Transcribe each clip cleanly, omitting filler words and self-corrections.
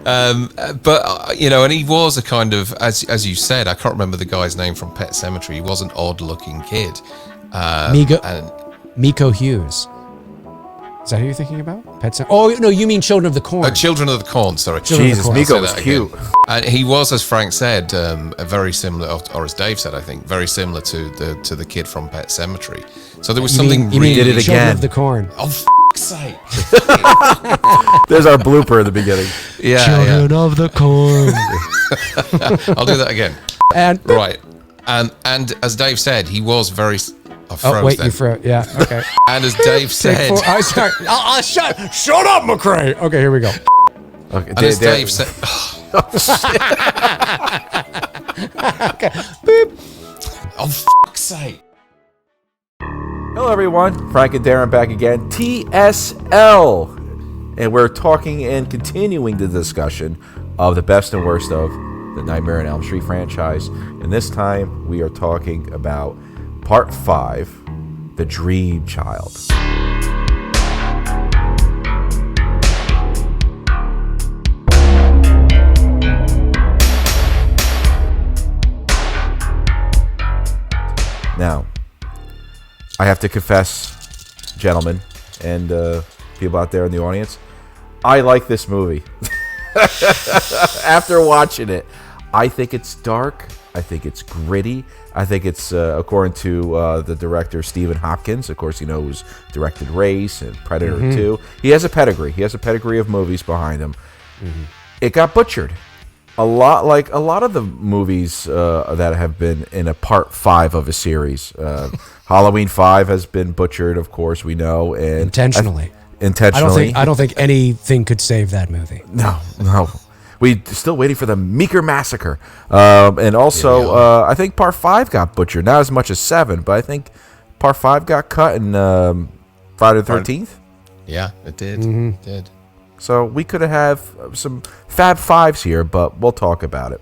But and he was a kind of, as you said, I can't remember the guy's name from Pet Sematary. He was an odd-looking kid. Miko Hughes. Is that who you're thinking about? Oh, no, you mean Children of the Corn. Children of the Corn, sorry. Jesus, Miko was cute. And he was, as Frank said, very similar, or as Dave said, I think, very similar to the kid from Pet Sematary. So there was something really... did it again. Children of the Corn. Oh, sake. There's our blooper at the beginning. Yeah, Children of the Corn. I'll do that again. And right. And as Dave said, he was very... you froze. Yeah, okay. And as Dave said... Shut up, McRae. Okay, here we go. Okay, and as Dave said... Okay. Beep. Oh, fuck's sake. Hello, everyone. Frank and Darren back again. TSL. And we're talking and continuing the discussion of the best and worst of the Nightmare on Elm Street franchise. And this time, we are talking about Part 5, The Dream Child. Now, I have to confess, gentlemen, and people out there in the audience, I like this movie. After watching it, I think it's dark. I think it's gritty. I think it's, according to the director, Stephen Hopkins, of course, who's directed Race and Predator 2. He has a pedigree. He has a pedigree of movies behind him. Mm-hmm. It got butchered. A lot like a lot of the movies that have been in a Part 5 of a series. Halloween 5 has been butchered, of course, we know. And intentionally. I don't think anything could save that movie. No. We're still waiting for the Meeker Massacre. And also, I think Part 5 got butchered. Not as much as 7, but I think Part 5 got cut in Friday the 13th. Yeah, it did. Mm-hmm. It did. So we could have some Fab Fives here, but we'll talk about it.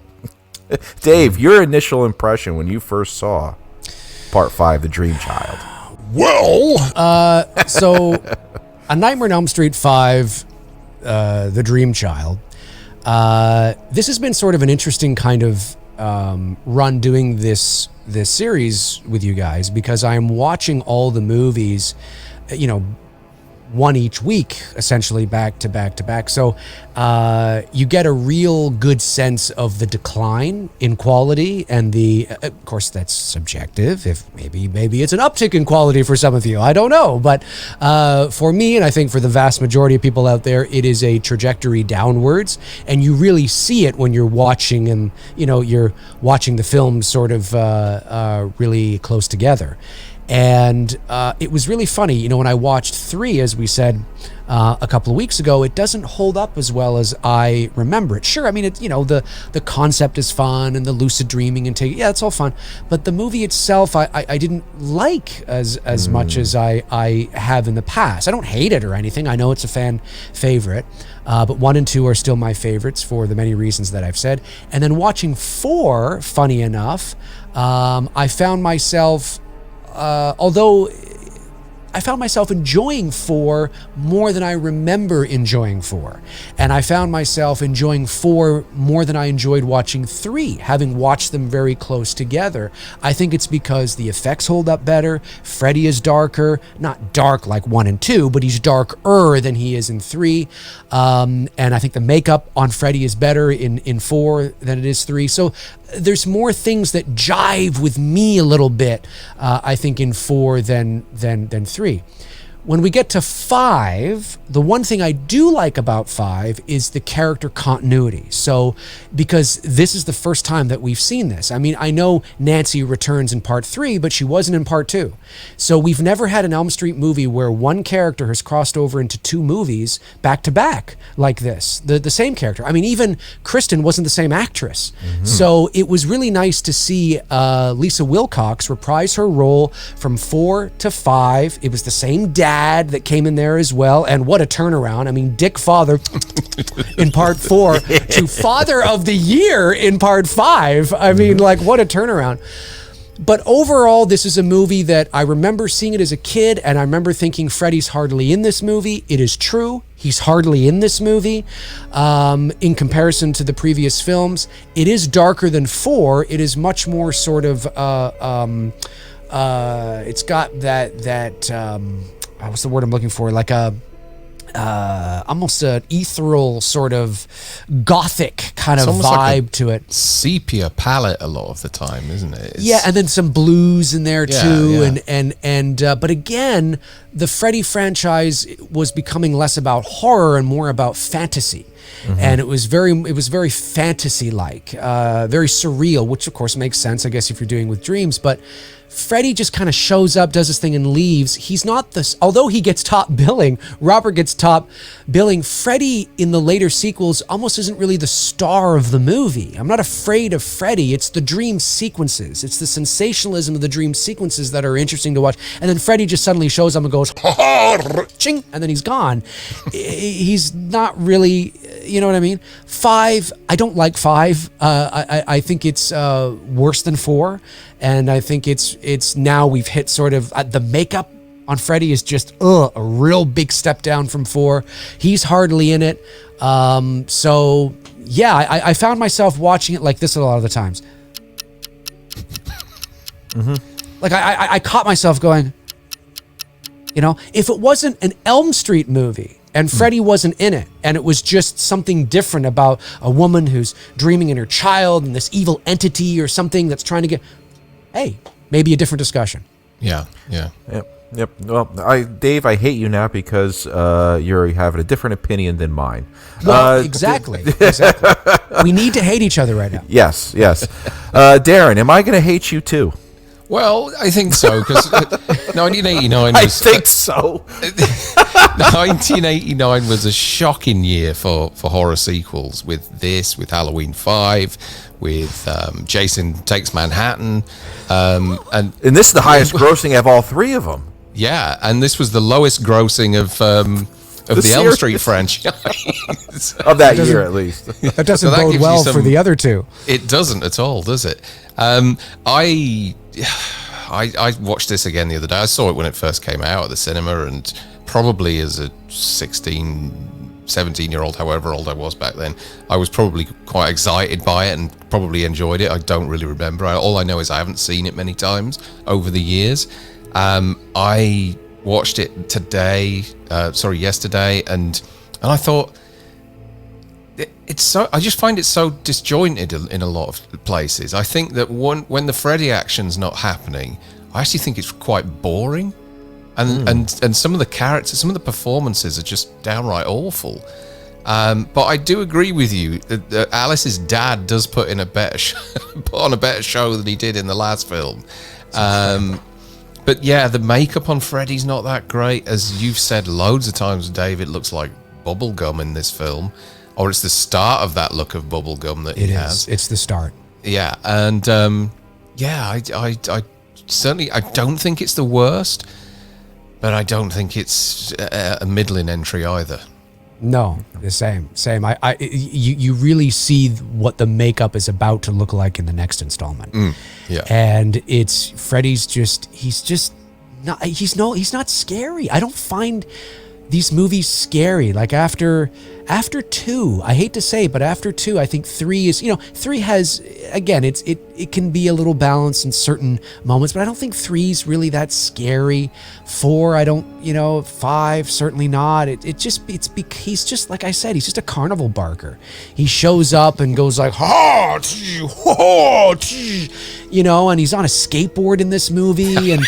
Dave, your initial impression when you first saw Part 5, The Dream Child. Well, so A Nightmare on Elm Street 5, The Dream Child. This has been sort of an interesting kind of run doing this series with you guys, because I'm watching all the movies, one each week, essentially back to back to back. So you get a real good sense of the decline in quality, and of course that's subjective. If maybe it's an uptick in quality for some of you, I don't know. But for me, and I think for the vast majority of people out there, it is a trajectory downwards, and you really see it when you're watching, and you're watching the film sort of really close together. And it was really funny, when I watched 3, as we said a couple of weeks ago, it doesn't hold up as well as I remember it. Sure, I mean, the concept is fun, and the lucid dreaming and it's all fun. But the movie itself, I didn't like as much as I have in the past. I don't hate it or anything. I know it's a fan favorite. But 1 and 2 are still my favorites for the many reasons that I've said. And then watching 4, funny enough, I found myself... although I found myself enjoying 4 more than I remember enjoying 4. And I found myself enjoying 4 more than I enjoyed watching 3, having watched them very close together. I think it's because the effects hold up better. Freddie is darker, not dark like 1 and 2, but he's darker than he is in 3. And I think the makeup on Freddie is better in 4 than it is 3. So there's more things that jive with me a little bit, I think, in 4 than 3. When we get to 5, the one thing I do like about 5 is the character continuity. So, because this is the first time that we've seen this. I mean, I know Nancy returns in Part 3, but she wasn't in Part 2. So we've never had an Elm Street movie where one character has crossed over into 2 movies back to back like this. The same character. I mean, even Kristen wasn't the same actress. Mm-hmm. So it was really nice to see Lisa Wilcox reprise her role from 4 to 5. It was the same dad that came in there as well, and what a turnaround. I mean, Dick Father in Part 4 to Father of the Year in Part 5. I mean, like, what a turnaround. But overall, this is a movie that I remember seeing it as a kid, and I remember thinking Freddie's hardly in this movie. It is true. He's hardly in this movie in comparison to the previous films. It is darker than 4. It is much more sort of, it's got that what's the word I'm looking for? Like a, almost an ethereal sort of gothic kind of vibe like to it. Sepia palette a lot of the time, isn't it? Yeah, and then some blues in there too, yeah. and but again, the Freddie franchise was becoming less about horror and more about fantasy. And it was very fantasy-like, very surreal, which of course makes sense, I guess, if you're doing with dreams. But Freddie just kind of shows up, does his thing, and leaves. He's not this, although he gets top billing, Robert gets top billing. Freddie in the later sequels almost isn't really the star of the movie. I'm not afraid of Freddie. It's the dream sequences. It's the sensationalism of the dream sequences that are interesting to watch. And then Freddie just suddenly shows up and goes, ching, and then he's gone. He's not really, you know what I mean? 5, I don't like 5. I think it's worse than 4. And I think it's now we've hit sort of the makeup on Freddie is just a real big step down from 4. He's hardly in it. So yeah, I found myself watching it like this a lot of the times. Like I caught myself going, you know, if it wasn't an Elm Street movie and Freddie wasn't in it, and it was just something different about a woman who's dreaming in her child and this evil entity or something that's trying to get, hey, maybe a different discussion. Yeah. Yep. Well, Dave, I hate you now because you're having a different opinion than mine. Well, exactly. We need to hate each other right now. Yes. Darren, am I going to hate you too? Well, I think so, because 1989 was... I think so. 1989 was a shocking year for horror sequels, with Halloween 5, with Jason Takes Manhattan, and this is the highest grossing of all 3 of them. Yeah, and this was the lowest grossing of the Elm Street franchise. Of that year, at least. That doesn't bode well for the other 2. It doesn't at all, does it? I watched this again the other day. I saw it when it first came out at the cinema, and probably as a 16, 17-year-old, however old I was back then, I was probably quite excited by it and probably enjoyed it. I don't really remember. All I know is I haven't seen it many times over the years. I watched it yesterday, and I thought it's so. I just find it so disjointed in a lot of places. I think that when the Freddie action's not happening, I actually think it's quite boring, and some of the characters, some of the performances are just downright awful. But I do agree with you that Alice's dad does put on a better show than he did in the last film. But yeah, the makeup on Freddy's not that great. As you've said loads of times, Dave, it looks like bubblegum in this film. Or it's the start of that look of bubblegum that he has. It's the start. Yeah, and I certainly don't think it's the worst, but I don't think it's a middling entry either. No, the same. You really see what the makeup is about to look like in the next installment. Yeah, and it's Freddy's he's not scary. I don't find these movies scary. Like after 2, I hate to say it, but after 2, I think 3 is, 3 has, again, it can be a little balanced in certain moments, but I don't think 3's really that scary. 4, I don't, 5, certainly not. He's just, like I said, he's just a carnival barker. He shows up and goes like, ha, ha, and he's on a skateboard in this movie, and,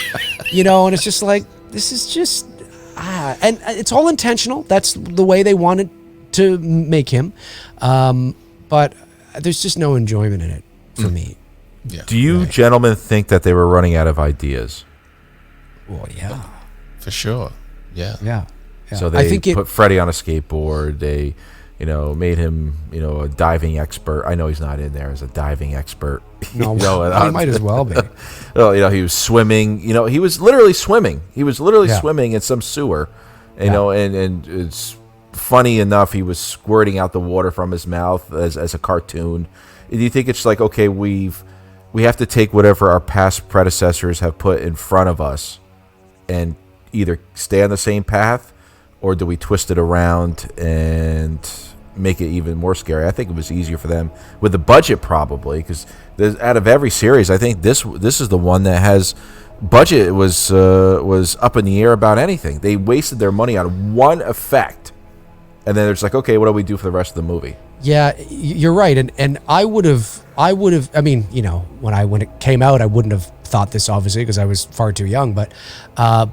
and it's just like, this is just, and it's all intentional. That's the way they wanted to make him, but there's just no enjoyment in it for me. Yeah. Do you gentlemen think that they were running out of ideas? Well, yeah, for sure. Yeah. So they put Freddie on a skateboard. They, made him, a diving expert. I know he's not in there as a diving expert. No, he might as well be. He was swimming. He was literally swimming. He was literally swimming in some sewer. And it's funny enough, he was squirting out the water from his mouth as a cartoon. Do you think it's like, okay, we've we have to take whatever our past predecessors have put in front of us and either stay on the same path, or do we twist it around and make it even more scary? I think it was easier for them with the budget, probably, because out of every series, I think this is the one that has budget was up in the air about anything. They wasted their money on one effect, and then it's like, okay, what do we do for the rest of the movie? Yeah, you're right, and I would have. I mean, you know, when it came out, I wouldn't have thought this, obviously, because I was far too young. But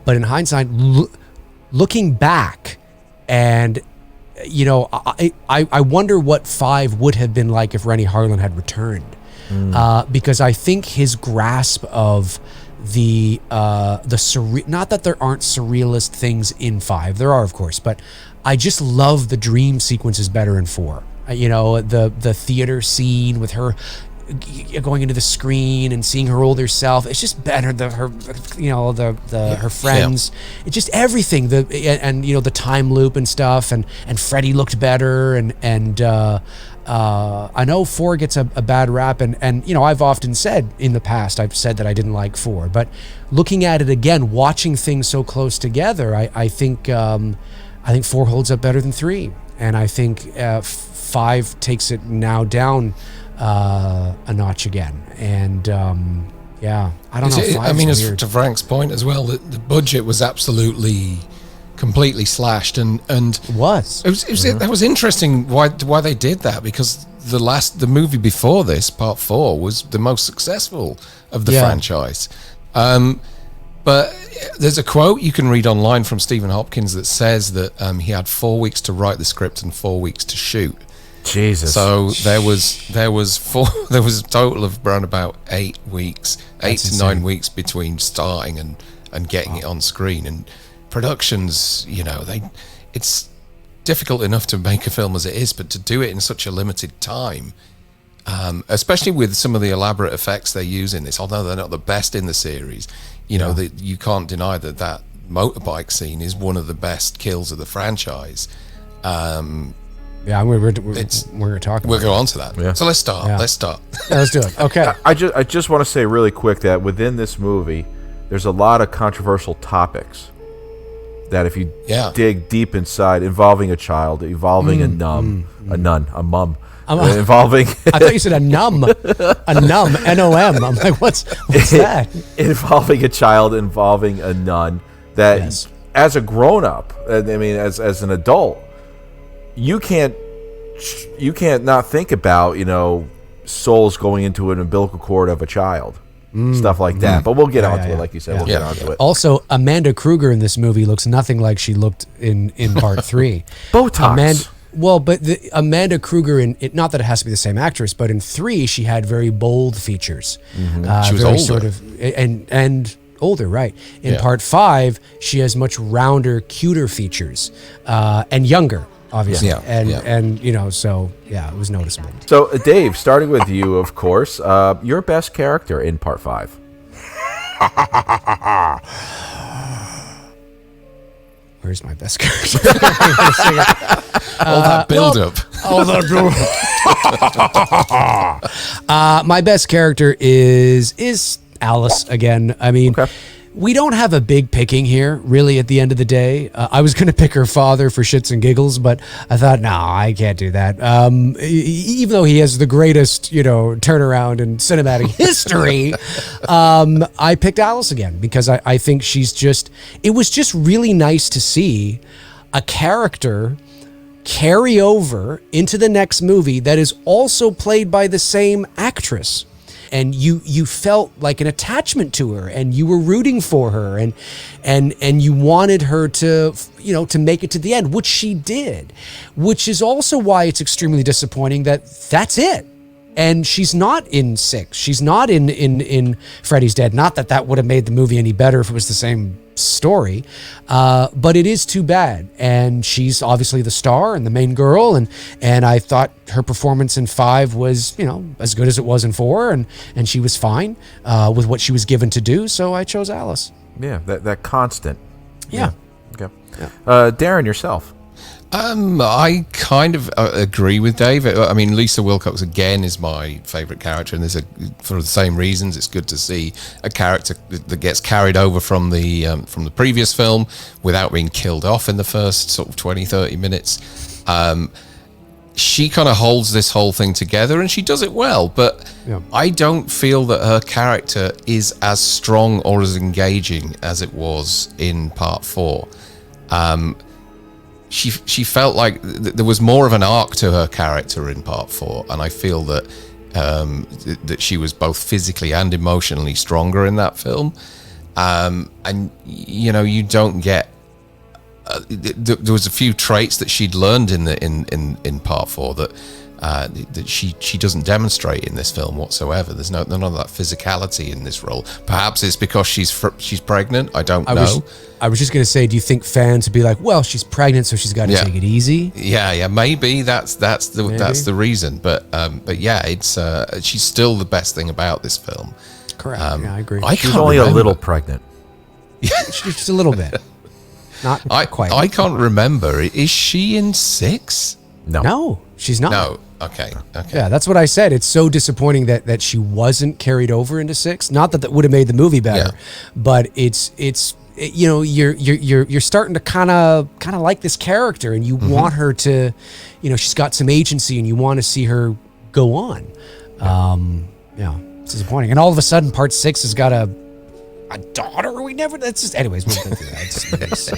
in hindsight, looking back, and you know, I wonder what 5 would have been like if Rennie Harlan had returned, because I think his grasp of the not that there aren't surrealist things in 5, there are, of course, but I just love the dream sequences better in 4. You know, the theater scene with her going into the screen and seeing her older self. It's just better. Her friends. Yeah. It's just everything. And you know, the time loop and stuff. And Freddie looked better. And I know 4 gets a bad rap. And you know, I've often said in the past, I've said that I didn't like 4. But looking at it again, watching things so close together, I think 4 holds up better than 3. And I think 5 takes it now down a notch again. And yeah, I don't know. I mean, as to Frank's point as well, the budget was absolutely completely slashed, and it was that was interesting why they did that, because the movie before this, part 4, was the most successful of the franchise. But there's a quote you can read online from Stephen Hopkins that says that he had 4 weeks to write the script and 4 weeks to shoot. Jesus. So there was a total of around about 8 weeks, That's 8 to 9 weeks between starting and getting it on screen. And productions, you know, it's difficult enough to make a film as it is, but to do it in such a limited time, especially with some of the elaborate effects they use in this, although they're not the best in the series, you know, you can't deny that motorbike scene is one of the best kills of the franchise. Yeah, we're going to talk about We'll go on to that. Yeah. So let's start. Yeah, let's do it. Okay. I just want to say really quick that within this movie, there's a lot of controversial topics that if you dig deep inside, involving a child, involving a mum. Involving... I thought you said a numb, N-O-M. I'm like, what's that? Involving a child, involving a nun, that as a grown-up, I mean, as an adult, you can't not think about, you know, souls going into an umbilical cord of a child, stuff like that. But we'll get onto it, like you said. We'll get onto it. Also, Amanda Kruger in this movie looks nothing like she looked in part 3. Botox. Amanda Kruger in it, not that it has to be the same actress, but in 3 she had very bold features. She was older, sort of, and older, right? In part 5, she has much rounder, cuter features, and younger. Obviously, and you know, so it was noticeable. So, Dave, starting with you, of course, your best character in part 5. Where's my best character? All that build-up. My best character is Alice again. I mean. Okay. We don't have a big picking here, really, at the end of the day. I was going to pick her father for shits and giggles, but I thought, no, I can't do that. Even though he has the greatest, you know, turnaround in cinematic history, I picked Alice again because I think it was just really nice to see a character carry over into the next movie that is also played by the same actress. And you felt like an attachment to her, and you were rooting for her, and you wanted her to, you know, to make it to the end, which she did, which is also why it's extremely disappointing that's it. And she's not in 6. She's not in Freddie's Dead. Not that would have made the movie any better if it was the same story, but it is too bad. And she's obviously the star and the main girl, and I thought her performance in 5 was, you know, as good as it was in 4, and she was fine with what she was given to do. So I chose Alice. Yeah, that constant. Yeah. Okay. Yeah. Darren, yourself. I kind of agree with Dave. I mean, Lisa Wilcox again is my favourite character, and for the same reasons. It's good to see a character that gets carried over from the previous film without being killed off in the first sort of 20, 30 minutes. She kind of holds this whole thing together, and she does it well. But I don't feel that her character is as strong or as engaging as it was in Part 4. She felt like there was more of an arc to her character in Part 4, and I feel that that she was both physically and emotionally stronger in that film. And you don't get. There was a few traits that she'd learned in Part 4 that she doesn't demonstrate in this film whatsoever. There's none of that physicality in this role. Perhaps it's because she's pregnant. I don't know. I was just going to say, do you think fans would be like, well, she's pregnant, so she's got to take it easy? Yeah, maybe that's the reason. But yeah, it's she's still the best thing about this film. Correct. Yeah, I agree. She's only a little pregnant. Just a little bit. Not quite. I can't remember. Is she in 6? No, she's not. No. Okay. Yeah, that's what I said. It's so disappointing that she wasn't carried over into 6. Not that would have made the movie better, but it's you're starting to kind of like this character, and you want her to, she's got some agency, and you want to see her go on. It's disappointing. And all of a sudden, Part 6 has got a daughter. That's just, anyways, we'll go through that. It's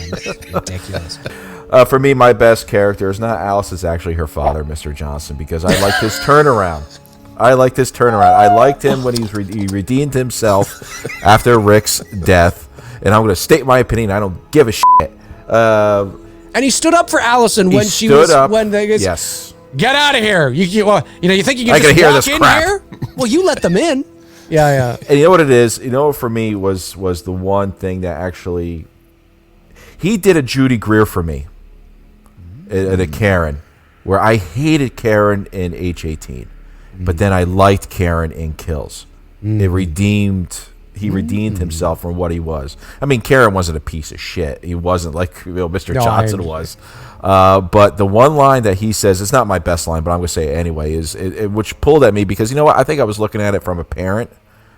ridiculous. For me, my best character is not Alice. It's actually her father, Mr. Johnson, because I liked his turnaround. I liked him when he redeemed himself after Rick's death. And I'm going to state my opinion. I don't give a shit. And he stood up for Allison when she was when they yes. Get out of here. You think you can just walk this in crap. here? Well, you let them in. Yeah. And you know what it is? For me was the one thing that actually he did a Judy Greer for me. And a Karen, where I hated Karen in H-18, but then I liked Karen in Kills. He redeemed himself from what he was. I mean, Karen wasn't a piece of shit. He wasn't like Mr. Johnson was. But the one line that he says, it's not my best line, but I'm going to say it anyway, is which pulled at me because you know what? I think I was looking at it from a parent.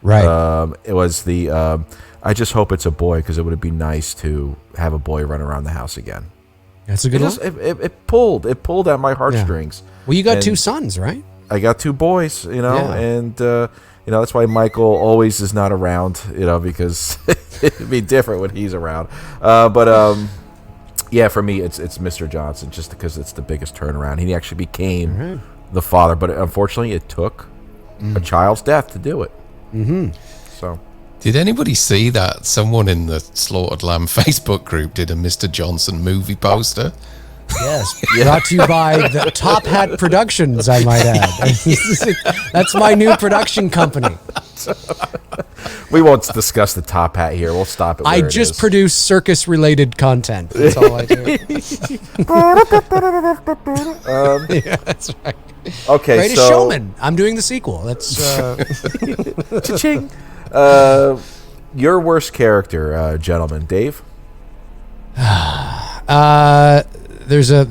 Right. It was the I just hope it's a boy because it would be nice to have a boy run around the house again. That's a good one. It pulled at my heartstrings. Yeah. Well, you got 2 sons, right? I got 2 boys, and that's why Michael always is not around, because it'd be different when he's around. Yeah, for me, it's Mr. Johnson, just because it's the biggest turnaround. He actually became the father, but unfortunately, it took a child's death to do it. Mm-hmm. So. Did anybody see that? Someone in the Slaughtered Lamb Facebook group did a Mr. Johnson movie poster. Yes, brought to you by the Top Hat Productions, I might add. That's my new production company. We won't discuss the Top Hat here. We'll stop it. I just produce circus-related content. That's all I do. Yeah, that's right. Okay, Greatest Showman. I'm doing the sequel. That's Cha-ching. Your worst character, gentlemen, Dave. There's a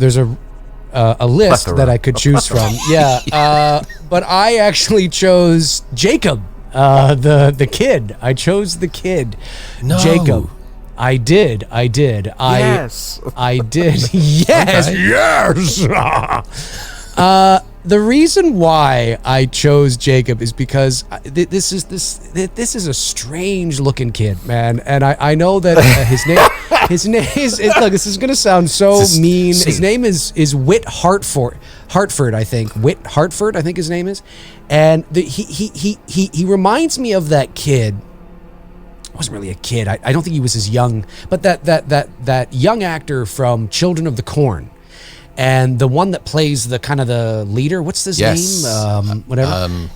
list that I could choose from. Yeah, but I actually chose Jacob, the kid. I chose the kid, Jacob. I did. Yes. I did. Yes. Okay. Yes. The reason why I chose Jacob is because this is a strange looking kid, man, and I know that his name is look. This is gonna sound so mean. His name is Whit Hartford, I think. Whit Hartford, I think his name is, and he reminds me of that kid. He wasn't really a kid. I don't think he was as young, but that young actor from Children of the Corn. And the one that plays the kind of the leader, what's his name? Whatever.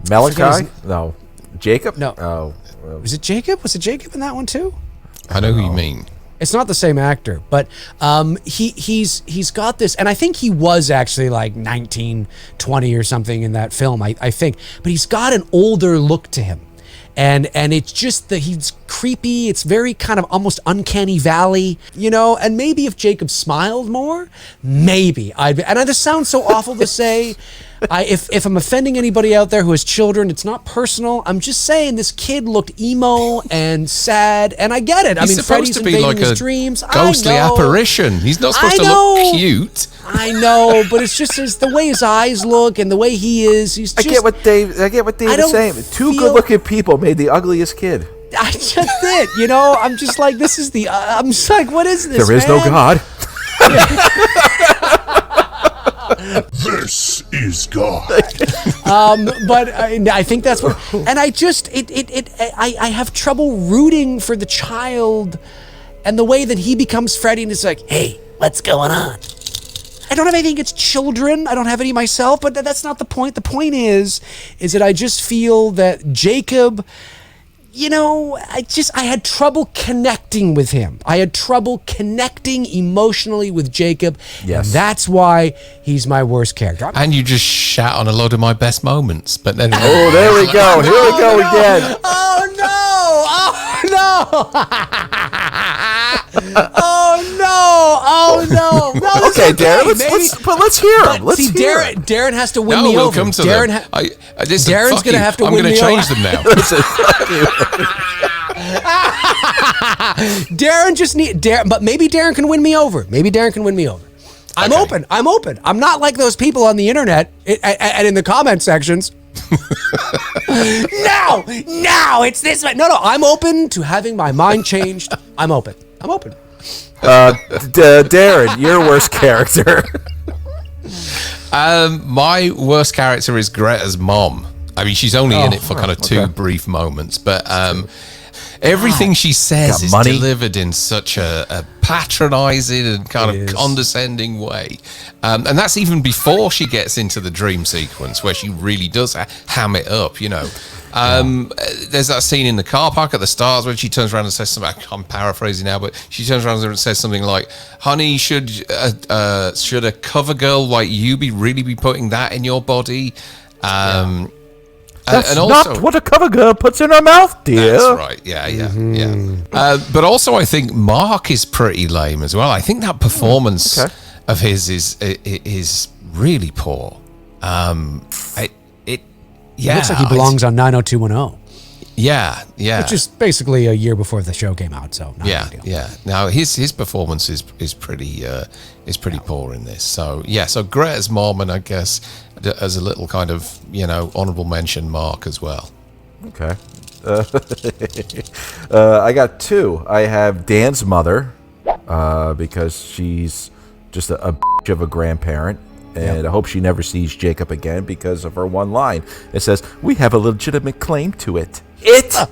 Malachi? No. Jacob? No. Oh. Was it Jacob? Was it Jacob in that one too? I know who you mean. It's not the same actor, but he's got this, and I think he was actually like 19, 20 or something in that film, I think. But he's got an older look to him. And it's just that he's creepy. It's very kind of almost uncanny valley, you know. And maybe if Jacob smiled more, maybe I'd. And this sounds so awful to say. If I'm offending anybody out there who has children, it's not personal. I'm just saying this kid looked emo and sad, and I get it. He's supposed Freddie's to be invading like his a dreams. ghostly apparition. He's not supposed to look cute. I know, but it's just the way his eyes look and the way he is. He's just. I get what Dave is saying. Two good-looking people made the ugliest kid. I just it, you know. I'm just like, this is the. I'm just like, what is this? There is no God. This is God. But I think that's what, and I have trouble rooting for the child, and the way that he becomes Freddie, and it's like, hey, what's going on? I don't have anything against children. I don't have any myself, but that's not the point. The point is that I just feel that Jacob, you know, I had trouble connecting with him. I had trouble connecting emotionally with Jacob. Yes. And that's why he's my worst character. And you just shat on a load of my best moments. But then, Oh, there we go. Here we go again. Oh no! Oh no! Oh no! Oh no! No, this Okay, is Darren, let's hear him. Let's see, hear him. Darren has to win no, me we'll over. come to Darren them. Listen, Darren's fuck gonna you. have to I'm win gonna me change over. them now. Listen, fuck you. Darren just need Darren, but maybe Darren can win me over. Maybe Darren can win me over. I'm Okay. open. I'm open. I'm not like those people on the internet and in the comment sections. No, it's this way. No, I'm open to having my mind changed. I'm open. Darren, your worst character. My worst character is Greta's mom. I mean, she's only in it for kind of two okay. brief moments, but everything she says Got is money. delivered in such a patronizing and kind of condescending way. And that's even before she gets into the dream sequence where she really does ham it up, you know. There's that scene in the car park at the stars when she turns around and says something. I'm paraphrasing now, but she turns around and says something like, "Honey, should a cover girl like you really be putting that in your body?" That's and also, not what a cover girl puts in her mouth, dear. That's right. Yeah. But also, I think Mark is pretty lame as well. I think that performance of his is really poor. It looks like he belongs on 90210. Yeah. Which is basically a year before the show came out, so not a big deal. Yeah. Now his performance is pretty poor in this. So Greta's mom, and I guess as a little kind of, you know, honorable mention, Mark as well. Okay. I got two. I have Dan's mother, because she's just a bitch of a grandparent. And I hope she never sees Jacob again because of her one line. It says, "We have a legitimate claim to it." F***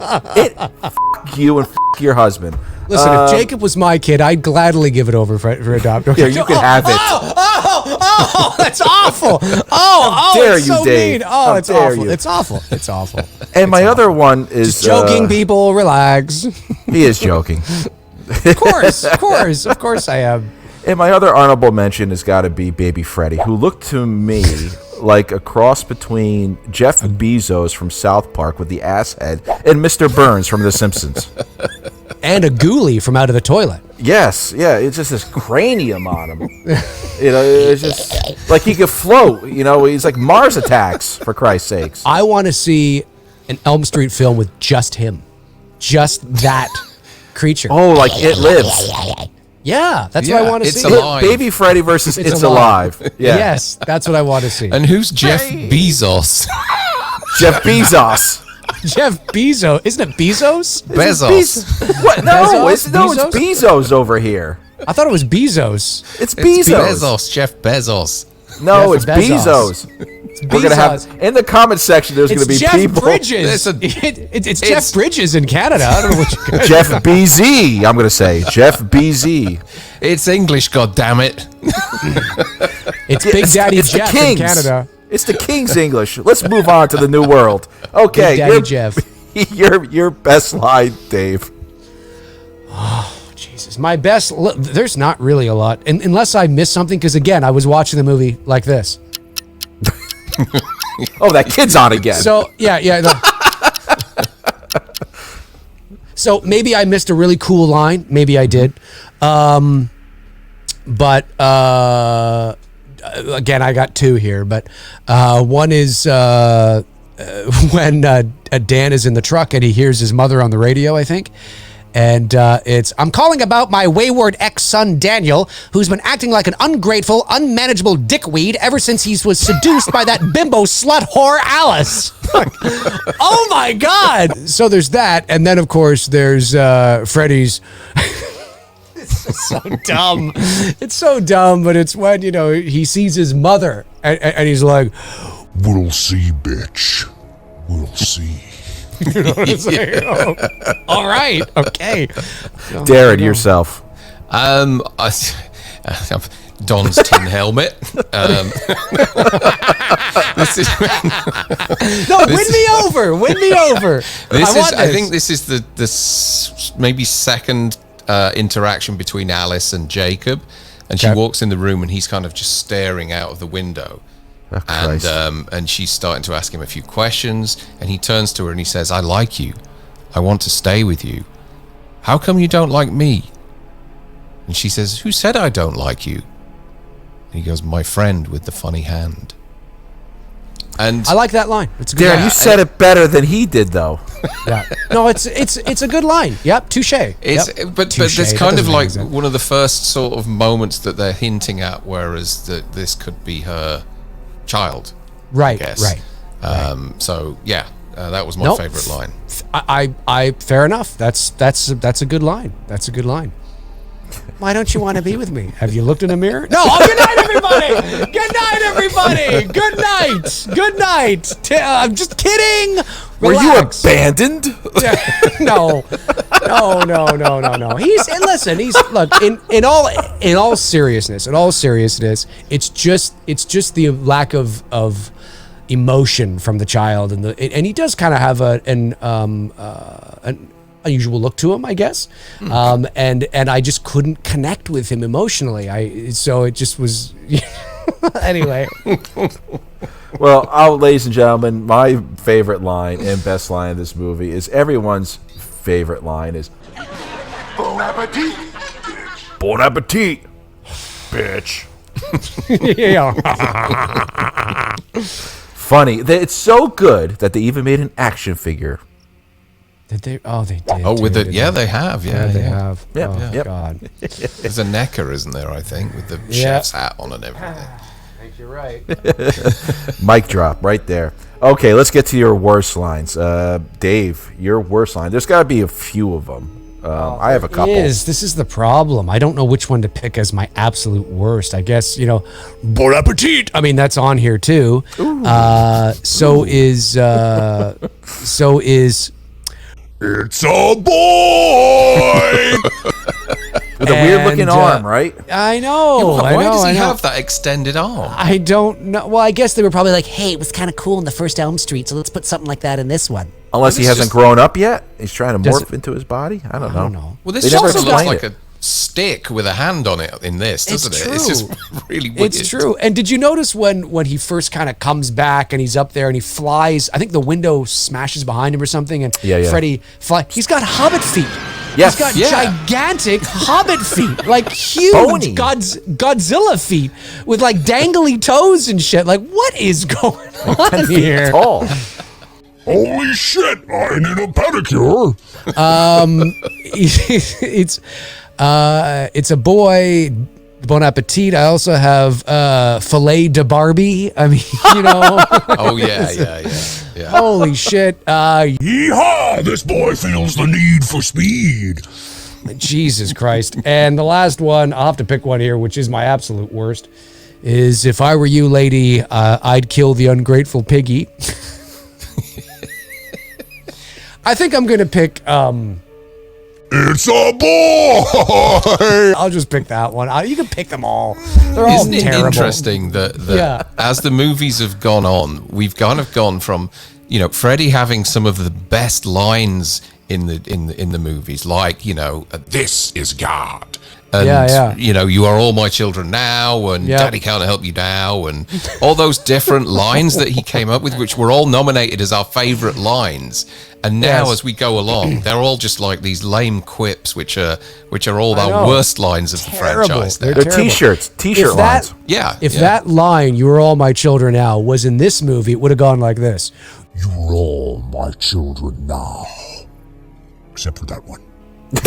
you and f*** your husband. Listen, if Jacob was my kid, I'd gladly give it over for adoption. Here, you can have it. Oh, that's awful. Oh, dare it's you, so Dave. mean. Oh, How it's dare awful. you. It's awful. It's awful. And my other one is... Joking, people, relax. He is joking. Of course I am. And my other honorable mention has got to be Baby Freddie, who looked to me like a cross between Jeff Bezos from South Park with the ass head and Mr. Burns from The Simpsons. And a ghoulie from Out of the Toilet. Yes, yeah, it's just this cranium on him. You know, it's just like he could float. You know, he's like Mars Attacks, for Christ's sakes. I want to see an Elm Street film with just him. Just that creature. Oh, like It Lives. Yeah, that's what I want to It's see. Alive. Baby Freddy versus It's It's Alive. Alive. Yeah. Yes, that's what I want to see. And who's Jeff Bezos? Jeff Bezos. Jeff Bezos. Isn't it Bezos? Bezos. What? No, Bezos? it's Bezos over here. I thought it was Bezos. It's It's Bezos. Bezos. Jeff Bezos. No, Jeff it's Bezos. Bezos. We're gonna have in the comment section. There's It's gonna be Jeff people. Bridges. It's Jeff Bridges in Canada. I don't know what you guys. Jeff BZ. I'm gonna say Jeff BZ. It's English, goddammit. It's Big Daddy it's Jeff the in Kings. Canada. It's the King's English. Let's move on to the New World. Okay, Big Daddy Jeff. your best line, Dave. Jesus, my best. There's not really a lot, unless I missed something. Because again, I was watching the movie like this. Oh, that kid's on again. So yeah. So So maybe I missed a really cool line. Maybe I did. But again, I got two here. But one is when Dan is in the truck and he hears his mother on the radio, I think. And it's, I'm calling about my wayward ex-son, Daniel, who's been acting like an ungrateful, unmanageable dickweed ever since he was seduced by that bimbo slut whore, Alice. Oh, my God. So there's that. And then, of course, there's Freddie's... It's so dumb. It's so dumb, but it's when, you know, he sees his mother and he's like, "We'll see, bitch. We'll see." You know what I'm saying? Oh, all right. Okay. Darren, yourself. Don's tin helmet. This is win me over. Win me over. I think this is the maybe second interaction between Alice and Jacob, and she walks in the room and he's kind of just staring out of the window. Oh, and she's starting to ask him a few questions, and he turns to her and he says, "I like you. I want to stay with you. How come you don't like me?" And she says, "Who said I don't like you?" And he goes, "My friend with the funny hand." And I like that line. It's a good Darren, line. you said it better than he did, though. Yeah. No, it's a good line. Yep, touche. But there's kind of like one of the first sort of moments that they're hinting at, whereas that this could be her child. Right. I guess. Right. So yeah, that was my favorite line. I fair enough. That's a good line. That's a good line. Why don't you want to be with me? Have you looked in a mirror? No. Oh, good night, everybody. Good night, everybody. Good night. Good night. I'm just kidding. Relax. Were you abandoned? No. Look, in all seriousness, it's just the lack of emotion from the child, and he does kind of have an unusual look to him, I guess. And I just couldn't connect with him emotionally. So it just was anyway. Well, ladies and gentlemen, my favorite line and best line of this movie is everyone's favorite line is Bon appetit. "Bon appetit, bitch." Yeah. Funny. It's so good that they even made an action figure. Did they? Oh, they did. Oh, with it? Yeah, they? they have. Yeah, They have. Yep, Oh, yep. God. There's a necker, isn't there? I think with the chef's hat on and everything. I think you're right. Mic drop right there. Okay, let's get to your worst lines. Dave, your worst line. There's got to be a few of them. I have a couple. This is the problem. I don't know which one to pick as my absolute worst. I guess, bon appetit. I mean, that's on here too. So is It's a boy. With a weird looking arm, right? I know. Why does he I know. have that extended arm? I don't know. Well, I guess they were probably like, hey, it was kind of cool in the first Elm Street, so let's put something like that in this one. Unless he It's hasn't just- grown up yet. He's trying to Does morph into his body. I don't know. Well, They this never also looks explain like it. a stick with a hand on it in this, doesn't It's it? It's just really weird. It's true. And did you notice when he first kind of comes back and he's up there and he flies, I think the window smashes behind him or something, and Yeah. Freddie he's got hobbit feet. Yes. He's got Yeah. gigantic hobbit feet, like huge Bony. Godzilla feet with like dangly toes and shit. Like, what is going on here? Tall. Holy shit, I need a pedicure. It's a boy. Bon appetit. I also have filet de Barbie. I mean, Oh yeah. holy shit. Yeehaw, this boy feels the need for speed. Jesus Christ. And the last one, I'll have to pick one here, which is my absolute worst, is if I were you, lady, I'd kill the ungrateful piggy. I think I'm going to pick, It's a boy. I'll just pick that one. You can pick them all. They're all Isn't it terrible. interesting that Yeah. as the movies have gone on, we've kind of gone from Freddie having some of the best lines in the movies, like This is God. and you are all my children now, and Daddy can't help you now, and all those different lines that he came up with, which were all nominated as our favorite lines. And now, as we go along, they're all just like these lame quips, which are all our worst lines of the franchise. They're t-shirts, t-shirt lines. If that line, "You are all my children now," was in this movie, it would have gone like this. You're all my children now. Except for that one. You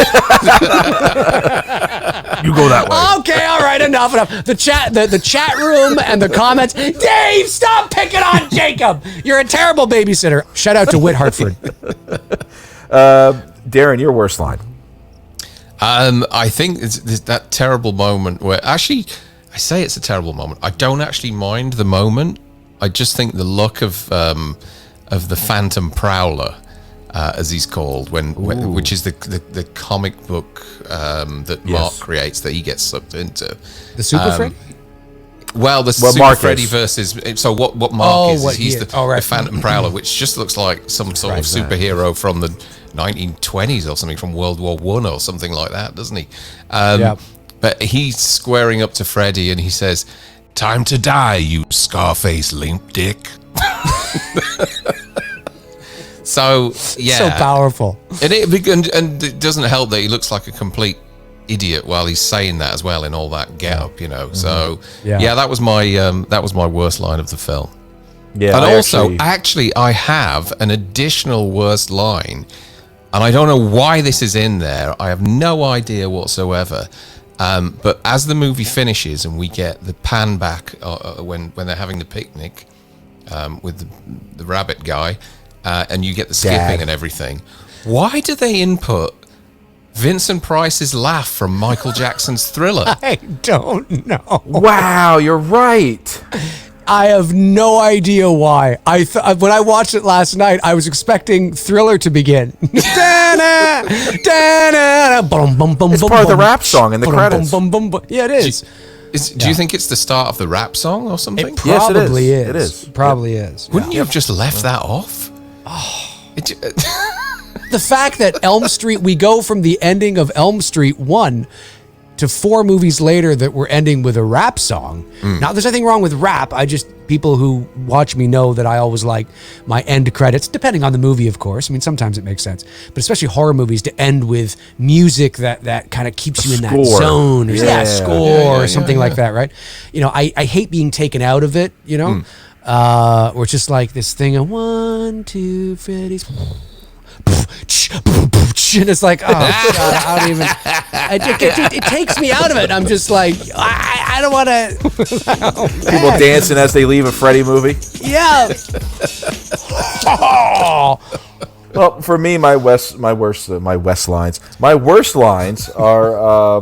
go that way. Okay, all right, enough. The chat room and the comments. Dave, stop picking on Jacob. You're a terrible babysitter. Shout out to Whit Hartford. Darren, your worst line. I think it's that terrible moment where actually I say it's a terrible moment. I don't actually mind the moment. I just think the look of the Phantom Prowler, as he's called, which is the comic book that Mark creates that he gets sucked into. The Super Freddy? Well, the Super Freddy versus... So what Mark is he's the Phantom Prowler, which just looks like some sort of superhero from the 1920s or something, from World War I or something like that, doesn't he? But he's squaring up to Freddy and he says, "Time to die, you Scarface limp dick." So so powerful, and it doesn't help that he looks like a complete idiot while he's saying that as well in all that get-up, So that was my worst line of the film. Yeah, and actually, I have an additional worst line, and I don't know why this is in there. I have no idea whatsoever. But as the movie finishes and we get the pan back when they're having the picnic with the rabbit guy. And you get the skipping and everything. Why do they input Vincent Price's laugh from Michael Jackson's Thriller? I don't know. Wow, you're right. I have no idea why. When I watched it last night, I was expecting Thriller to begin. It's part of the rap song in the credits. Yeah, it is. Do you think it's the start of the rap song or something? It probably is. It is. Probably is. Wouldn't you have just left that off? The fact that Elm Street, we go from the ending of Elm Street 1 to 4 movies later that we're ending with a rap song. Now, there's nothing wrong with rap. People who watch me know that I always like my end credits, depending on the movie, of course. I mean, sometimes it makes sense, but especially horror movies, to end with music that kind of keeps you in that zone, or score or something like that, right? I hate being taken out of it, or it's just like this thing of 1, 2, Freddy's. And it's like, oh God, I don't even. It takes me out of it. I'm just like, I don't want to. People dancing as they leave a Freddy movie. Yeah. Well, for me, my worst lines. My worst lines are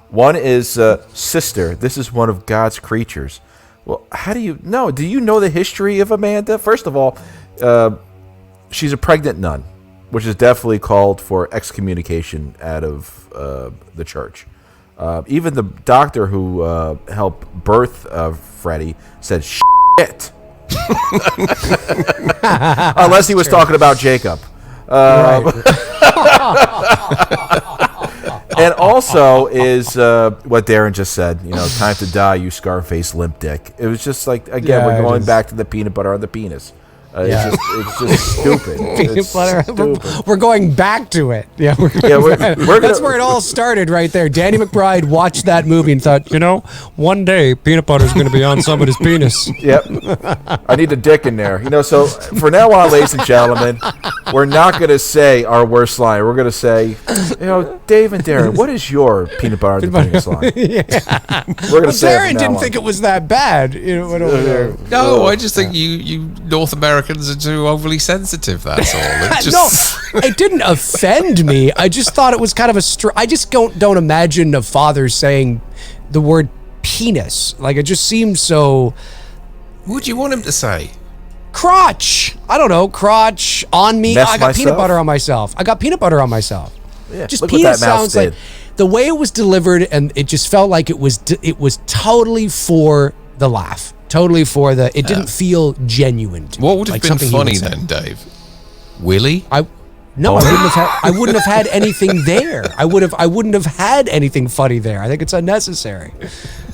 one is sister. This is one of God's creatures. Well, how do you know? Do you know the history of Amanda? First of all, she's a pregnant nun, which is definitely called for excommunication out of the church. Even the doctor who helped birth Freddie said shit. Unless he was talking about Jacob. And also is what Darren just said, time to die, you Scarface limp dick. It was just like, again, we're going back to the peanut butter on the penis. It's just stupid. Peanut butter. We're going back to it. Yeah, that's where it all started, right there. Danny McBride watched that movie and thought, one day peanut butter is going to be on somebody's penis. Yep, I need a dick in there. So for now on, ladies and gentlemen, we're not going to say our worst line. We're going to say, Dave and Darren, what is your peanut butter on the penis line? We're going to say Darren didn't think it was that bad. No, I just think you North Americans are too overly sensitive. That's all. No, it didn't offend me. I just thought it was kind of I just don't imagine a father saying the word penis. Like, it just seems so. What would you want him to say? Crotch. I don't know. Crotch on me. I got peanut butter on myself. Yeah, just penis sounds like the way it was delivered, and it just felt like it was totally for the laugh. Totally for the. It didn't feel genuine to me. What would have like been something he funny would say. then, Dave? Willie? I wouldn't have had anything there. I wouldn't have had anything funny there. I think it's unnecessary.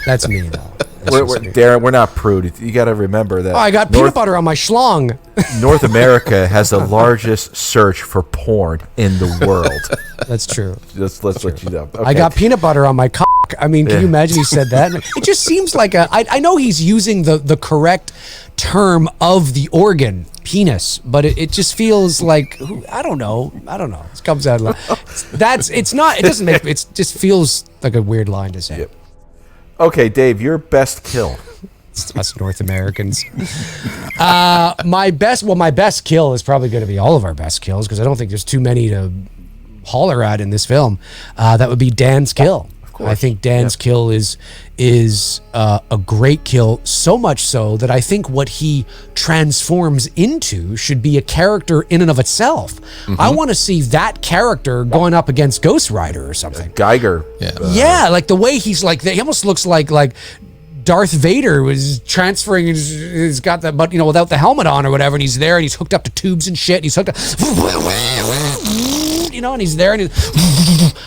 That's me though. Darren, we're not prude. You got to remember that. Oh, I got peanut butter on my schlong. North America has the largest search for porn in the world. That's true. Let's let you know. Okay. I got peanut butter on my cock. I mean, can you imagine he said that? It just seems like I know he's using the correct term of the organ, penis, but it just feels like, I don't know. It comes out loud. It doesn't make, it just feels like a weird line to say. Yep. Okay, Dave, your best kill. It's us North Americans. My best kill is probably going to be all of our best kills because I don't think there's too many to holler at in this film. That would be Dan's kill. Of course. I think Dan's kill is a great kill, so much so that I think what he transforms into should be a character in and of itself. I want to see that character going up against Ghost Rider or something. Geiger. Yeah, like the way he's like, he almost looks like Darth Vader was transferring. He's got that, but without the helmet on or whatever, and he's there and he's hooked up to tubes and shit. And he's hooked up, and he's there and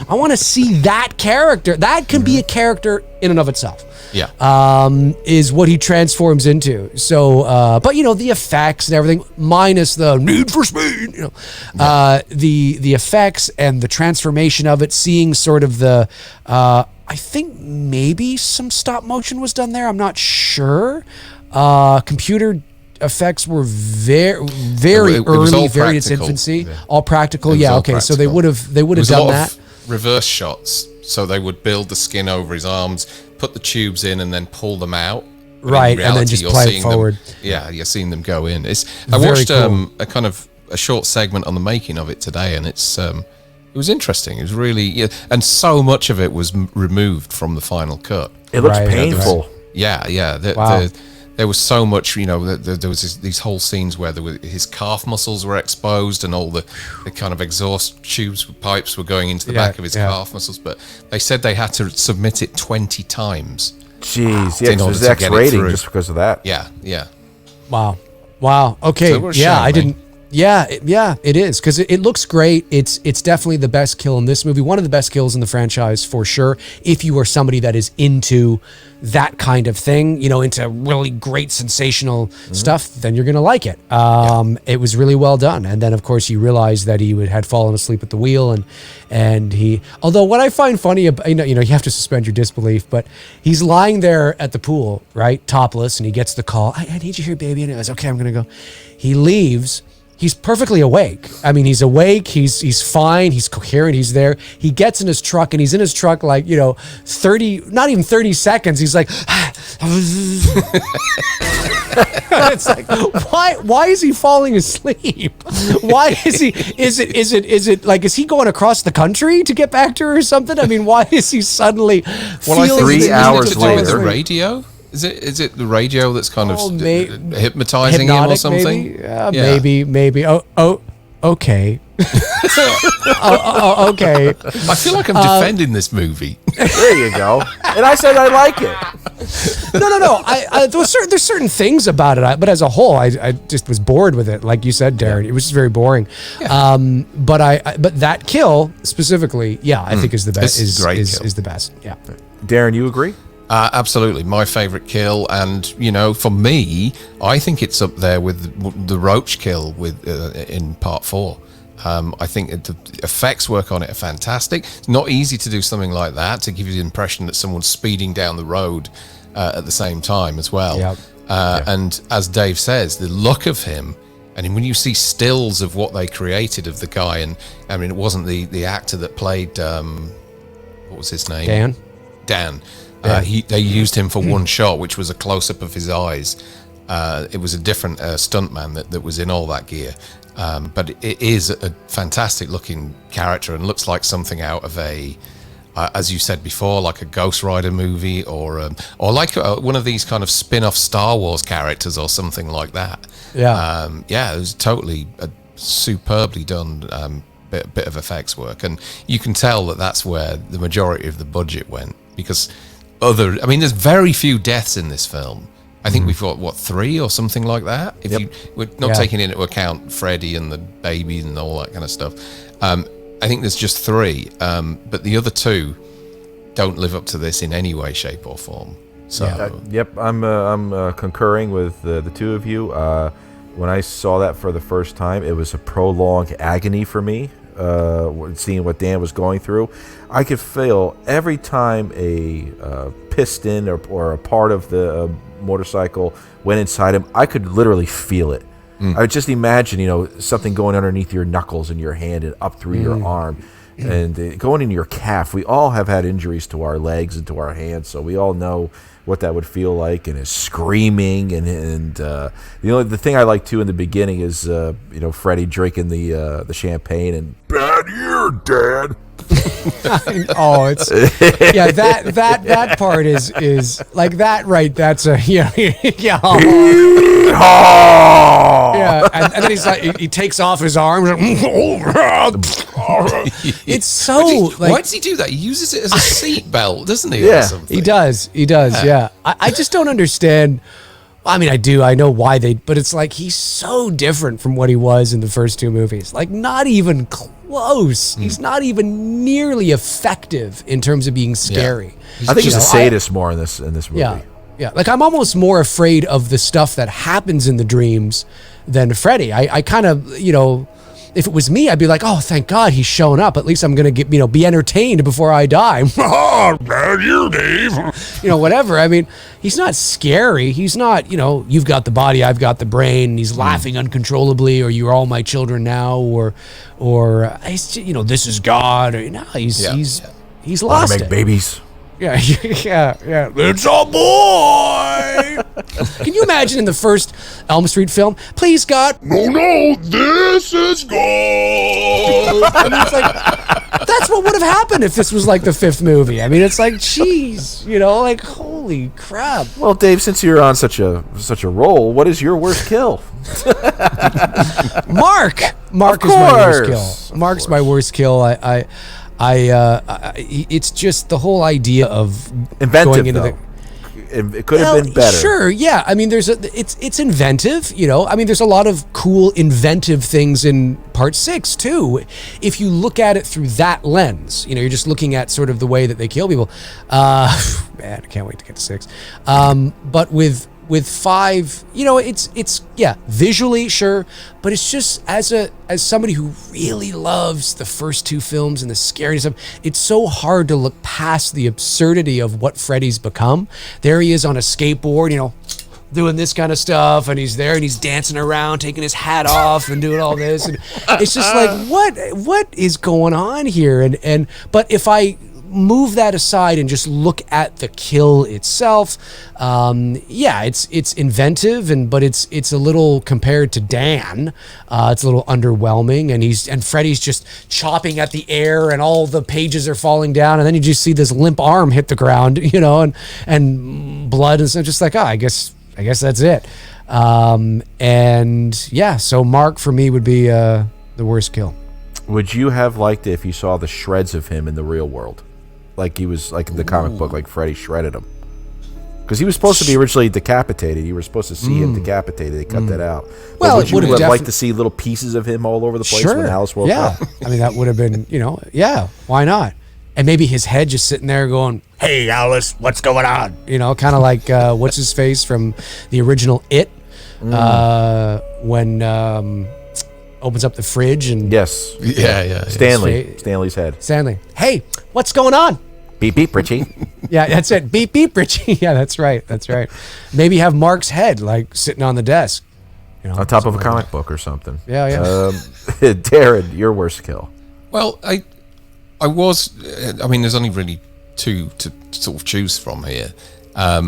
I want to see that character. That can be a character in and of itself. Yeah. Is what he transforms into. So, but the effects and everything, minus the need for speed, the effects and the transformation of it, seeing sort of the, I think maybe some stop motion was done there. I'm not sure. Computer effects were very early, very in its infancy. Yeah. All practical. Yeah. Okay. Practical. So they would have done that. Reverse shots. So they would build the skin over his arms, put the tubes in, and then pull them out. Right, reality, and then just play it forward. You're seeing them go in. I watched cool. A kind of a short segment on the making of it today, and it was interesting. It was really, and so much of it was removed from the final cut. It looks painful. Yeah. There was so much, there was these whole scenes where his calf muscles were exposed and all the kind of exhaust tubes, pipes were going into the back of his calf muscles. But they said they had to submit it 20 times. Jeez, yeah, it was X rating just because of that. Yeah. Wow. Okay. So I didn't. Yeah, it is because it looks great. It's definitely the best kill in this movie. One of the best kills in the franchise for sure. If you are somebody that is into that kind of thing, into really great sensational stuff, then you're gonna like it. It was really well done. And then of course you realize that he had fallen asleep at the wheel, and he. Although what I find funny, you have to suspend your disbelief, but he's lying there at the pool, right, topless, and he gets the call. I need you here, baby. And it was okay. I'm gonna go. He leaves. He's perfectly awake. I mean, he's awake. He's fine. He's coherent. He's there. He gets in his truck, and he's in his truck like not even 30 seconds. He's like, it's like, why is he falling asleep? Why is he? Is it like, is he going across the country to get back to her or something? I mean, why is he suddenly? I think 3 hours later, the radio. Is it the radio that's kind of hypnotizing him or something? Maybe. Oh, okay. Okay. I feel like I'm defending this movie. There you go. And I said I like it. No. There's certain things about it, but as a whole, I just was bored with it. Like you said, Darren, it was just very boring. Yeah. But that kill specifically, I think is the best. Is the best. Yeah. Darren, you agree? Absolutely, my favorite kill, and for me, I think it's up there with the Roach kill in Part 4. I think the effects work on it are fantastic. It's not easy to do something like that, to give you the impression that someone's speeding down the road at the same time as well. Yep. And as Dave says, the look of him, and when you see stills of what they created of the guy, and I mean, it wasn't the actor that played what was his name? Dan. They used him for one shot, which was a close-up of his eyes. It was a different stuntman that was in all that gear. But it is a fantastic-looking character and looks like something out of as you said before, like a Ghost Rider movie or like one of these kind of spin-off Star Wars characters or something like that. Yeah. It was totally a superbly done bit of effects work. And you can tell that's where the majority of the budget went because... there's very few deaths in this film, I think we've got, 3 or something like that? We're not taking into account Freddie and the babies and all that kind of stuff. I think there's just 3, but the other 2 don't live up to this in any way, shape, or form. So, I'm concurring with the 2 of you. When I saw that for the first time, it was a prolonged agony for me, seeing what Dan was going through. I could feel every time a piston or a part of the motorcycle went inside him, I could literally feel it. I would just imagine, something going underneath your knuckles in your hand and up through your arm. And going in your calf. We all have had injuries to our legs and to our hands, so we all know what that would feel like, and is screaming. And the thing I like too in the beginning is Freddie drinking the champagne and Bad year, Dad. It's that part is like that, right? That's a yeah. And then he's like, he takes off his arms. It's so why does he do that? He uses it as a seat belt, doesn't he? Yeah, or something? He does. Yeah. I just don't understand. I mean, I do. I know why but it's like he's so different from what he was in the first 2 movies. Like, not even close. He's not even nearly effective in terms of being scary. I think he's a sadist more in this movie. Yeah. Like, I'm almost more afraid of the stuff that happens in the dreams than Freddie. I kind of, if it was me, I'd be like, oh, thank God he's shown up. At least I'm going to get, be entertained before I die. Oh, bad year, Dave. Whatever. I mean, he's not scary. He's not, you've got the body, I've got the brain. And he's laughing uncontrollably, or you're all my children now, or he's, this is God. Or, no, he's lost Make it. babies. Yeah. It's a boy. Can you imagine in the first Elm Street film? Please, God. No, this is God. I mean, it's like, that's what would have happened if this was like the 5th movie. I mean, it's like, geez, like, holy crap. Well, Dave, since you're on such a roll, what is your worst kill? Mark is my worst kill. Mark's my worst kill. It's just the whole idea of inventive, going into though. It could have been better. Sure, yeah. I mean, it's inventive, I mean, there's a lot of cool inventive things in Part 6 too. If you look at it through that lens, you're just looking at sort of the way that they kill people. Man, I can't wait to get to 6. But with 5, it's visually sure, but it's just as somebody who really loves the first 2 films and the scariness of, it's so hard to look past the absurdity of what Freddy's become. There he is on a skateboard, doing this kind of stuff, and he's there and he's dancing around, taking his hat off and doing all this, and it's just like, what is going on here? But if I move that aside and just look at the kill itself, it's inventive, but it's a little, compared to Dan, it's a little underwhelming, and Freddy's just chopping at the air and all the pages are falling down, and then you just see this limp arm hit the ground, and blood, and so just like, I guess that's it. So Mark for me would be the worst kill. Would you have liked it if you saw the shreds of him in the real world? Like he was, like in the comic book, like Freddy shredded him. Because he was supposed to be originally decapitated. You were supposed to see him decapitated. They cut that out. Well, would you have liked to see little pieces of him all over the place when Alice woke up? I mean, that would have been, why not? And maybe his head just sitting there going, hey, Alice, what's going on? Kind of like, what's his face from the original It, when opens up the fridge and... Yes. Yeah. Stanley's head. Stanley, hey, what's going on? Beep, beep, Richie. Yeah, that's it. Beep, beep, Richie. Yeah, that's right. Maybe have Mark's head, like, sitting on the desk. On top of a comic book or something. Yeah. Darren, your worst kill. Well, I mean, there's only really 2 to sort of choose from here. I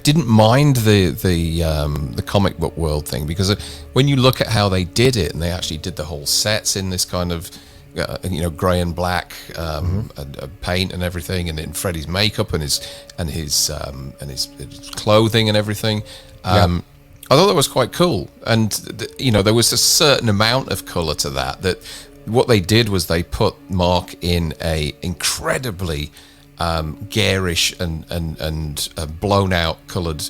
didn't mind the comic book world thing, because when you look at how they did it, and they actually did the whole sets in this kind of grey and black paint and everything, and in Freddy's makeup and his clothing and everything. I thought that was quite cool, and there was a certain amount of colour to that. That what they did was they put Mark in a incredibly garish and blown out coloured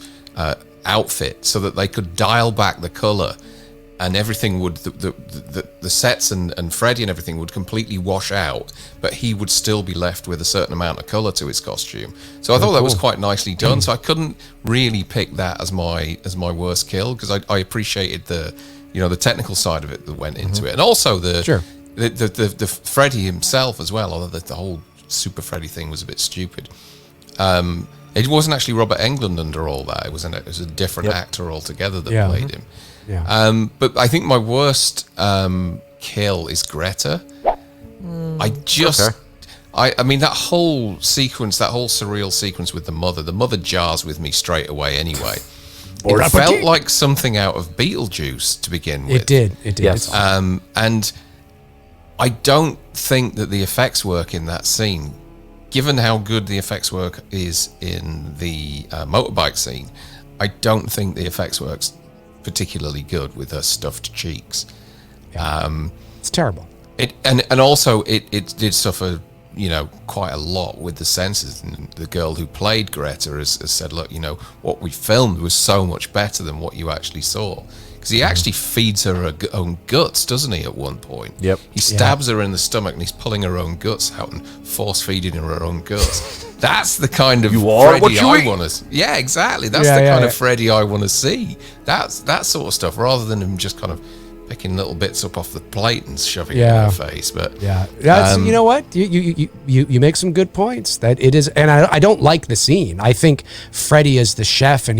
outfit, so that they could dial back the colour, and everything would the sets and Freddie and everything would completely wash out, but he would still be left with a certain amount of colour to his costume. So I thought that was quite nicely done. So I couldn't really pick that as my worst kill, because I appreciated the technical side of it that went into it, and also the Freddie himself as well. Although the whole Super Freddie thing was a bit stupid. It wasn't actually Robert Englund under all that. It was a different actor altogether that played him. Yeah. But I think my worst kill is Greta. I mean, that whole sequence, that whole surreal sequence with the mother jars with me straight away anyway. It felt like something out of Beetlejuice to begin with. It did. Yes. And I don't think that the effects work in that scene, given how good the effects work is in the motorbike scene. I don't think the effects works particularly good with her stuffed cheeks. It's terrible. And also it did suffer, quite a lot with the censors. And the girl who played Greta has said, look, what we filmed was so much better than what you actually saw. Because he actually feeds her own guts, doesn't he, at one point? Yep. He stabs her in the stomach and he's pulling her own guts out and force feeding her own guts. That's the kind of Freddie I want to. Yeah, exactly. That's the kind of Freddie I want to see. That's that sort of stuff, rather than him just kind of picking little bits up off the plate and shoving it in her face. But that's you know what, you make some good points. That it is, and I don't like the scene. I think Freddie is the chef, and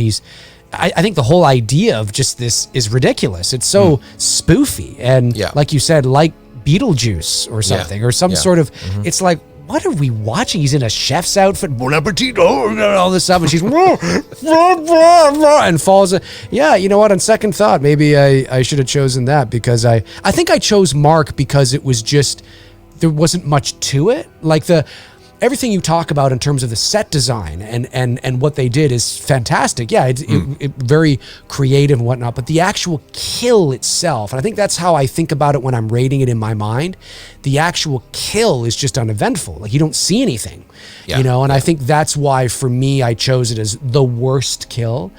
I think the whole idea of just this is ridiculous. It's so spoofy, and like you said, like Beetlejuice or something, or some sort of. It's like, what are we watching? He's in a chef's outfit, bon appetit, all this stuff, and she's and falls. Yeah, you know what? On second thought, maybe I should have chosen that, because I think I chose Mark because it was just, there wasn't much to it. Like everything you talk about in terms of the set design and what they did is fantastic. Yeah, it very creative and whatnot, but the actual kill itself, and I think that's how I think about it when I'm rating it in my mind, the actual kill is just uneventful. Like, you don't see anything, and I think that's why, for me, I chose it as the worst kill.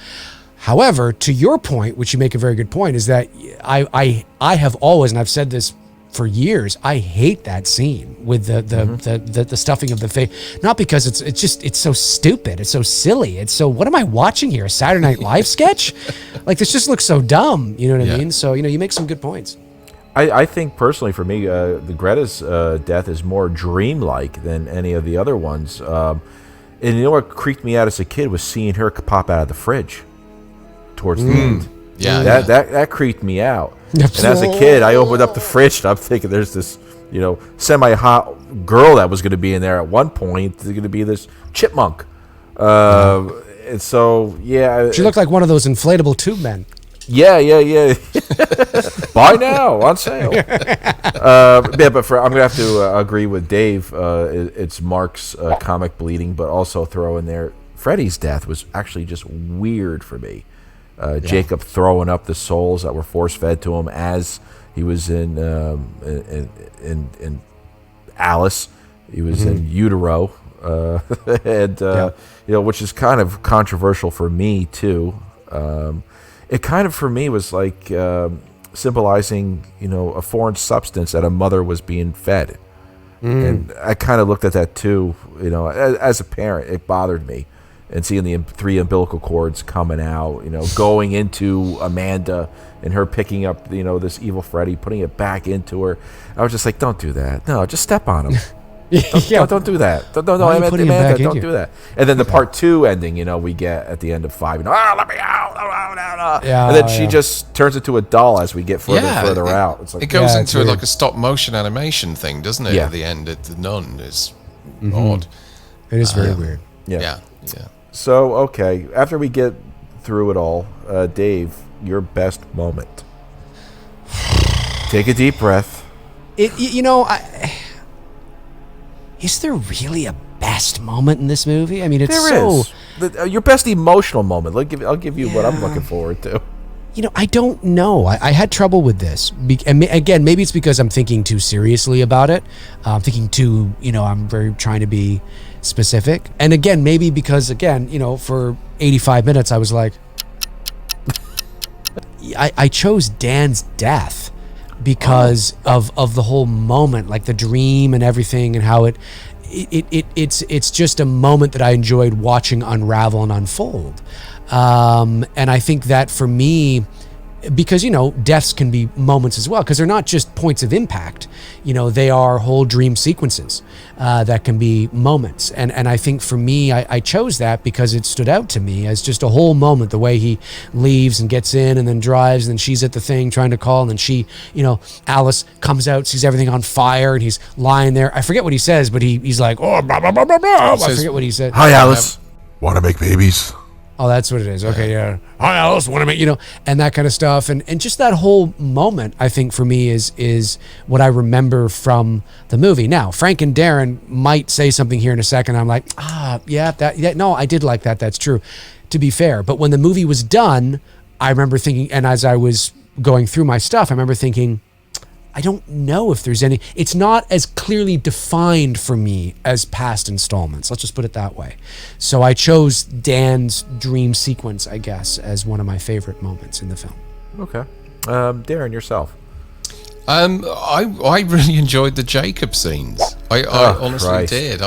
However, to your point, which you make a very good point, is that I have always, and I've said this for years, I hate that scene with the stuffing of the face. Not because it's so stupid, it's so silly, it's so, what am I watching here? A Saturday Night Live sketch? Like, this just looks so dumb. You know what I mean? So you make some good points. I think personally, for me, the Greta's death is more dreamlike than any of the other ones. And you know what creeped me out as a kid was seeing her pop out of the fridge towards the end. Yeah, that creeped me out. And as a kid, I opened up the fridge and I'm thinking, there's this, semi-hot girl that was going to be in there at one point. There's going to be this chipmunk. And so, she looked like one of those inflatable tube men. Yeah. Buy now, on sale. But I'm going to have to agree with Dave. It's Mark's comic bleeding, but also throw in there, Freddie's death was actually just weird for me. Jacob throwing up the souls that were force-fed to him as he was in Alice. He was in utero, which is kind of controversial for me too. It kind of, for me, was like symbolizing, a foreign substance that a mother was being fed, and I kind of looked at that too. As a parent, it bothered me. And seeing the 3 umbilical cords coming out, going into Amanda and her picking up, this evil Freddie, putting it back into her. I was just like, don't do that. No, just step on him. Don't do that. Amanda, don't do that. And then the part 2 ending, we get at the end of 5. Let me out. And then she just turns into a doll as we get further and further out. It's like, it goes into like a stop motion animation thing, doesn't it? At the end, the nun is odd. It is very weird. Yeah. So, okay, after we get through it all, Dave, your best moment. Take a deep breath. Is there really a best moment in this movie? I mean, it's your best emotional moment. I'll give you what I'm looking forward to. I don't know. I had trouble with this. And again, maybe it's because I'm thinking too seriously about it. I'm thinking too, I'm very trying to be specific. And again, maybe because, again, for 85 minutes, I was like, I chose Dan's death because of the whole moment, like the dream and everything, and how it's just a moment that I enjoyed watching unravel and unfold. And I think that for me, because deaths can be moments as well, because they're not just points of impact, they are whole dream sequences that can be moments, and I think for me, I chose that because it stood out to me as just a whole moment, the way he leaves and gets in and then drives, and then she's at the thing trying to call, and then she, Alice comes out, sees everything on fire, and he's lying there. I forget what he says, but he's like, oh, blah, blah, blah, blah, blah. I forget what he said. Hi, Alice. Want to make babies? Oh, that's what it is. Okay, yeah. Hi, Alice, want to make, and that kind of stuff. And just that whole moment, I think, for me is what I remember from the movie. Now, Frank and Darren might say something here in a second. I'm like, no, I did like that. That's true, to be fair. But when the movie was done, I remember thinking, and as I was going through my stuff, I remember thinking, I don't know if there's any, it's not as clearly defined for me as past installments. Let's just put it that way. So I chose Dan's dream sequence, I guess, as one of my favorite moments in the film. Okay. Darren, yourself. I really enjoyed the Jacob scenes. I honestly Christ. did.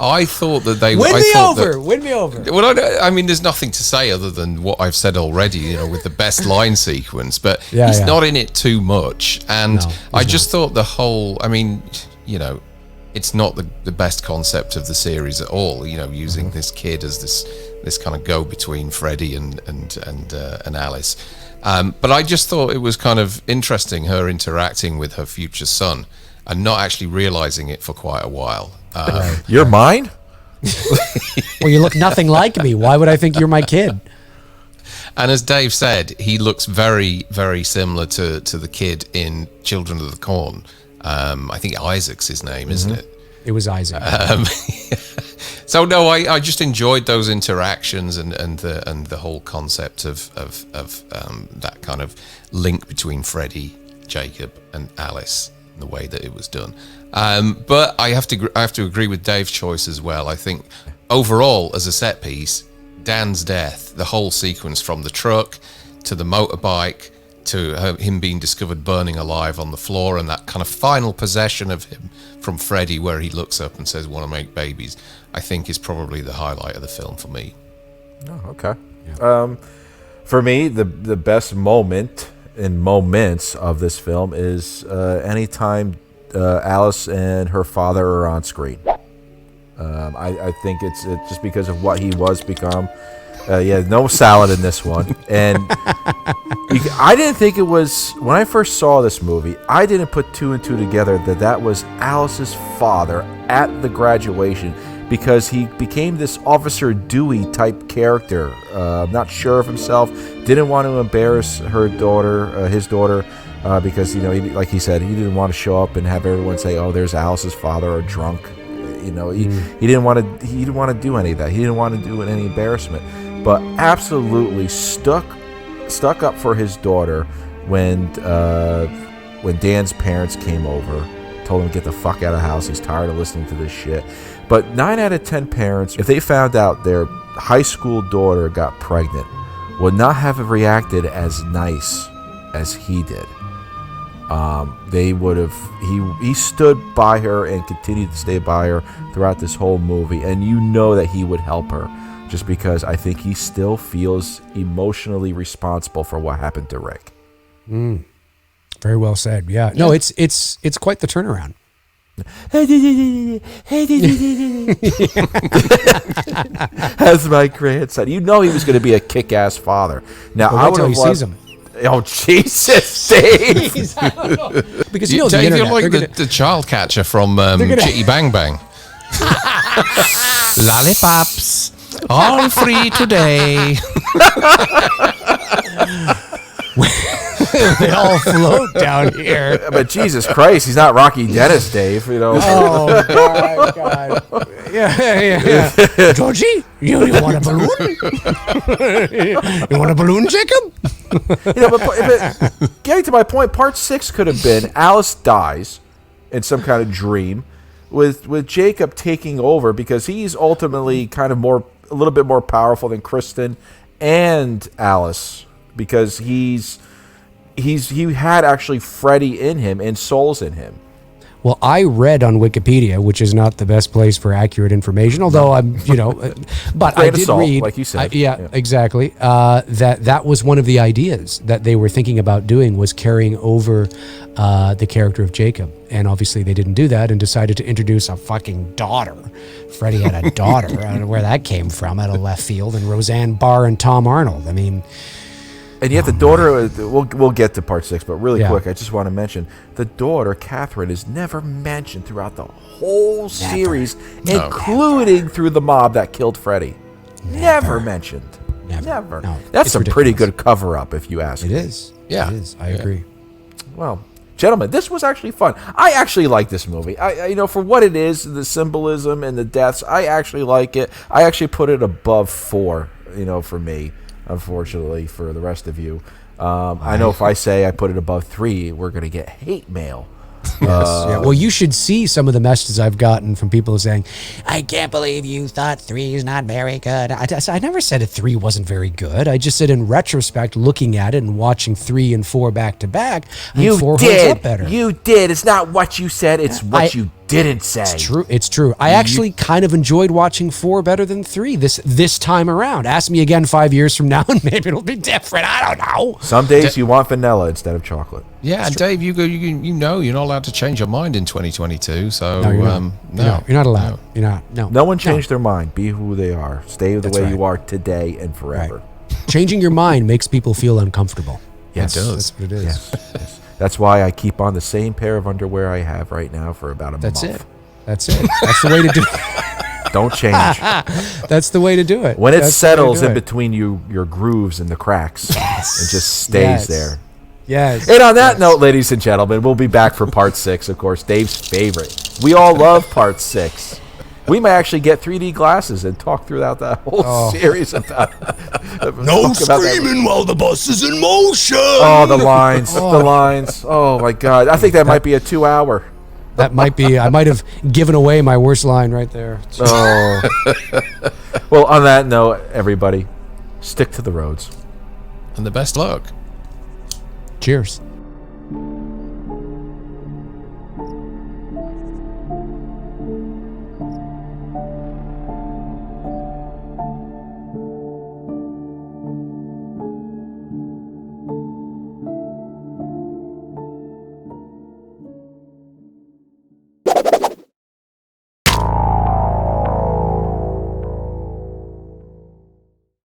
I thought that they Win I me thought over. that- Win me over. Well, I mean, there's nothing to say other than what I've said already, with the best line sequence, but he's not in it too much. And No, I just thought the whole, it's not the best concept of the series at all, using this kid as this kind of go-between Freddie and Alice. But I just thought it was kind of interesting, her interacting with her future son and not actually realizing it for quite a while. You're mine? Well, you look nothing like me. Why would I think you're my kid? And as Dave said, he looks very, very similar to the kid in Children of the Corn. I think Isaac's his name, isn't it? It was Isaac. So no, I just enjoyed those interactions and the whole concept of that kind of link between Freddie, Jacob, and Alice, and the way that it was done. But I have to agree with Dave's choice as well. I think overall, as a set piece, Dan's death, the whole sequence from the truck to the motorbike to him being discovered burning alive on the floor, and that kind of final possession of him from Freddie where he looks up and says, "Want to make babies," I think is probably the highlight of the film for me. Oh, okay. Yeah. For me, the best moment in moments of this film is anytime Alice and her father are on screen. I think it's just because of what he was become. No salad in this one. And I didn't think it was, when I first saw this movie, I didn't put two and two together that was Alice's father at the graduation, because he became this Officer Dewey type character, not sure of himself, didn't want to embarrass his daughter, because like he said, he didn't want to show up and have everyone say, "Oh, there's Alice's father," or drunk. He didn't want to do any of that. He didn't want to do any embarrassment, but absolutely stuck up for his daughter when Dan's parents came over, told him to get the fuck out of the house. He's tired of listening to this shit. But 9 out of 10 parents, if they found out their high school daughter got pregnant, would not have reacted as nice as he did. They would have. He stood by her and continued to stay by her throughout this whole movie, and that he would help her, just because I think he still feels emotionally responsible for what happened to Rick. Very well said. Yeah. No, it's quite the turnaround. As my grandson, he was going to be a kick-ass father. Now Well, I wait would till have he sees him. Oh Jesus, Dave! Because Dave, the internet, you're like they're the child catcher from gonna- Chitty Bang Bang. Lollipops, all free today. they all float down here. But Jesus Christ, he's not Rocky Dennis, Dave. Oh God! Yeah. Georgie, you want a balloon? You want a balloon, Jacob? But getting to my point, part 6 could have been Alice dies in some kind of dream. with Jacob taking over, because he's ultimately kind of a little bit more powerful than Kristen and Alice, because he had actually Freddie in him and souls in him. Well, I read on Wikipedia, which is not the best place for accurate information, although I'm, but I did read, like you said. Exactly, that was one of the ideas that they were thinking about doing, was carrying over the character of Jacob. And obviously they didn't do that and decided to introduce a fucking daughter. Freddie had a daughter. I don't know where that came from, out of left field, and Roseanne Barr and Tom Arnold. I mean... And yet the daughter, we'll get to part 6, but really Yeah. quick, I just want to mention, the daughter, Catherine, is never mentioned throughout the whole series, including through the mob that killed Freddie. Never mentioned. Never. No, That's it's some pretty ridiculous. good cover-up, if you ask It me. is. Yeah. It is. I agree. Well, gentlemen, this was actually fun. I actually like this movie. I for what it is, the symbolism and the deaths, I actually like it. I actually put it above 4, for me. Unfortunately, for the rest of you, I know if I say I put it above 3, we're going to get hate mail. Yeah. Well, you should see some of the messages I've gotten from people saying, "I can't believe you thought 3 is not very good." I never said 3 wasn't very good. I just said, in retrospect, looking at it and watching 3 and 4 back to back, I think 4 holds up better. You did. It's not what you said. It's what you didn't say. It's true. I actually kind of enjoyed watching 4 better than 3 this time around. Ask me again 5 years from now, and maybe it'll be different. I don't know. Some days you want vanilla instead of chocolate. Yeah, and Dave, you're not allowed to change your mind in 2022. So No, you're not. no, You're not allowed. You're not. No. No one changed their mind. Be who they are. Stay the That's way right. you are today and forever. Right. Changing your mind makes people feel uncomfortable. Yes. It does. That's what it is. Yes. That's why I keep on the same pair of underwear I have right now for about a That's month. it. That's it. That's the way to do it. Don't change. That's the way to do it. When it That's the way to settles do in it. between your grooves and the cracks, Yes. it just stays Yes. there. Yes. And on that note, ladies and gentlemen, we'll be back for part 6, of course, Dave's favorite. We all love part 6. We might actually get 3D glasses and talk throughout that whole series about No screaming while the bus is in motion. Oh, the lines. The lines. Oh, my God. I think that might be a 2-hour. That might be. I might have given away my worst line right there. Oh. Well, on that note, everybody, stick to the roads. And the best luck. Cheers.